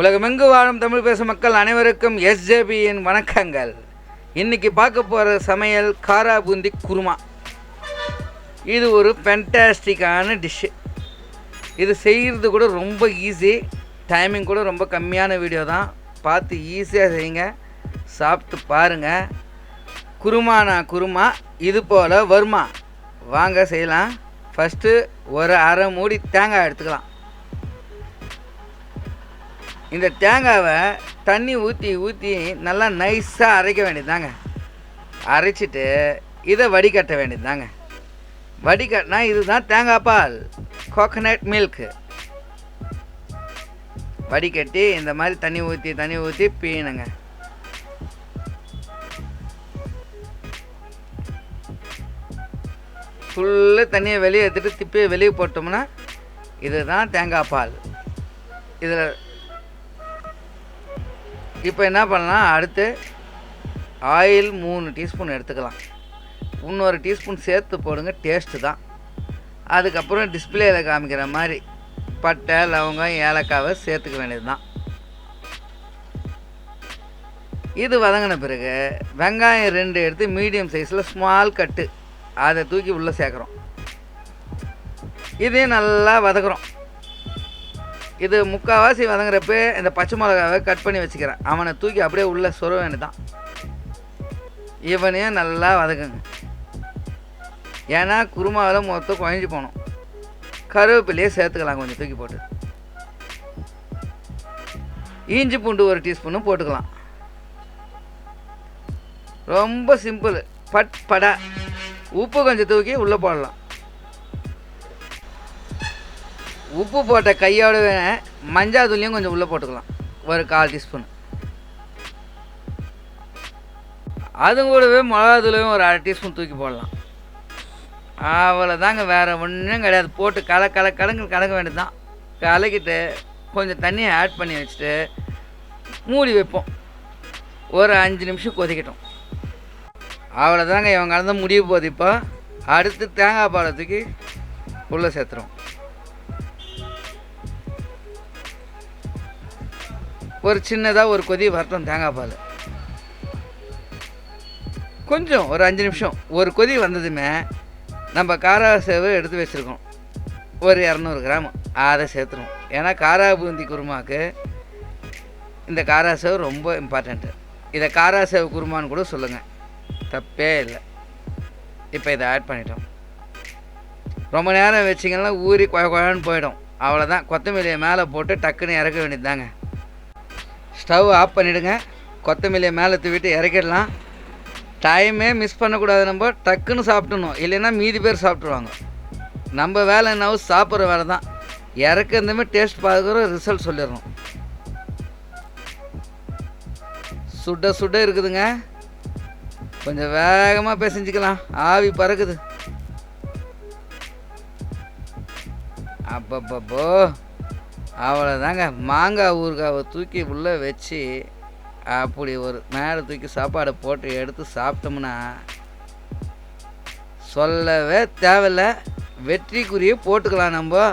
உலகமெங்கு வாழும் தமிழ் பேசும் மக்கள் அனைவருக்கும் எஸ்ஜேபியின் வணக்கங்கள். இன்றைக்கி பார்க்க போகிற சமையல் காராபூந்தி குருமா. இது ஒரு ஃபேண்டாஸ்டிக்கான டிஷ்ஷு. இது செய்கிறது கூட ரொம்ப ஈஸி, டைமிங் கூட ரொம்ப கம்மியான வீடியோ தான். பார்த்து ஈஸியாக செய்யுங்க, சாப்பிட்டு பாருங்கள். குருமானா குருமா இது போல் வருமா? வாங்க செய்யலாம். ஃபஸ்ட்டு ஒரு அரை மூடி தேங்காய் எடுத்துக்கலாம். இந்த தேங்காவை தண்ணி ஊற்றி நல்லா நைஸாக அரைக்க வேண்டியதுதாங்க. அரைச்சிட்டு இதை வடிகட்ட வேண்டியதுதாங்க. வடிகட்டினா இதுதான் தேங்காய் பால், கோகனட் மில்க்கு. வடிகட்டி இந்த மாதிரி தண்ணி ஊற்றி பீணுங்க. ஃபுல்லு தண்ணியை வெளியே எடுத்துகிட்டு திப்பியை வெளியே போட்டோம்னா இதுதான் தேங்காய் பால். இதில் இப்போ என்ன பண்ணலாம், அடுத்து ஆயில் 3 டீஸ்பூன் எடுத்துக்கலாம். இன்னொரு டீஸ்பூன் சேர்த்து போடுங்க, டேஸ்ட்டு தான். அதுக்கப்புறம் டிஸ்பிளேயில் காமிக்கிற மாதிரி பட்டை, லவங்கம், ஏலக்காவை சேர்த்துக்க வேண்டியது தான். இது வதங்கின பிறகு வெங்காயம் 2 எடுத்து மீடியம் சைஸில் ஸ்மால் கட்டு அதை தூக்கி உள்ளே சேர்க்குறோம். இதையும் நல்லா வதக்குறோம். இது முக்கால்வாசி வதங்குறப்ப இந்த பச்சை மிளகாவை கட் பண்ணி வச்சுக்கிறேன். அவனை தூக்கி அப்படியே உள்ளே சொருவ வேண்டியதான். இவனையும் நல்லா வதக்குங்க, ஏன்னா குருமாவில் மொத்தம் குழஞ்சி போகணும். கருவேப்பிலையே சேர்த்துக்கலாம், கொஞ்சம் தூக்கி போட்டு. இஞ்சி பூண்டு 1 டீஸ்பூனும் போட்டுக்கலாம். ரொம்ப சிம்பிள், படா. உப்பு கொஞ்சம் தூக்கி உள்ளே போடலாம். உப்பு போட்ட கையோட மஞ்சள் தூளியும் கொஞ்சம் உள்ளே போட்டுக்கலாம், ஒரு 1/4 டீஸ்பூன். அதுவும் கூடவே மிளகாத்தூளையும் ஒரு 1/2 டீஸ்பூன் தூக்கி போடலாம். அவ்வளோதாங்க, வேறு ஒன்றும் கிடையாது. போட்டு கலக்க வேண்டியது தான். கலக்கிட்டு கொஞ்சம் தண்ணியை ஆட் பண்ணி வச்சுட்டு மூடி வைப்போம். ஒரு 5 நிமிஷம் கொதிக்கட்டும். அவ்வளோதாங்க, இவங்க கலந்து முடிய போகுது. இப்போ அடுத்து தேங்காய் பாலை தூக்கி உள்ளே சேர்த்துறோம். ஒரு சின்னதாக ஒரு கொதி வரட்டும். தேங்காய் பால் கொஞ்சம் ஒரு 5 நிமிஷம் ஒரு கொதி வந்ததுமே நம்ம காராசேவை எடுத்து வச்சுருக்கோம், ஒரு 200 கிராம். அதை சேர்த்துருவோம். ஏன்னா காராபூந்தி குருமாவுக்கு இந்த காராசேவை ரொம்ப இம்பார்ட்டண்ட்டு. இதை காராசேவை குருமான்னு கூட சொல்லுங்கள், தப்பே இல்லை. இப்போ இதை ஆட் பண்ணிட்டோம். ரொம்ப நேரம் வச்சிங்கன்னா ஊறி குழன்னு போயிடும். அவ்வளோதான். கொத்தமல்லியை மேலே போட்டு டக்குன்னு இறக்க வேண்டியது தாங்க. ஸ்டவ் ஆஃப் பண்ணிவிடுங்க. கொத்தமல்லியை மேலே தூவிட்டு இறக்கிடலாம். டைமே மிஸ் பண்ணக்கூடாது. நம்ம டக்குன்னு சாப்பிடணும், இல்லைன்னா மீதி பேர் சாப்பிட்ருவாங்க. நம்ம வேலை என்னவோ சாப்பிட்ற வேலை தான். இறக்குறதுமே டேஸ்ட் பார்க்குற ரிசல்ட் சொல்லிடணும். சுட இருக்குதுங்க. கொஞ்சம் வேகமாக பிசைஞ்சிக்கலாம், ஆவி பறக்குது. அப்பப்போ அவ்வளோதாங்க. மாங்காய் ஊறுகாவை தூக்கி உள்ளே வச்சு அப்படி ஒரு மேலே தூக்கி சாப்பாடை போட்டு எடுத்து சாப்பிட்டோம்னா சொல்லவே தேவையில்லை, வெற்றிக்குரிய போட்டுக்கலாம் நம்ம.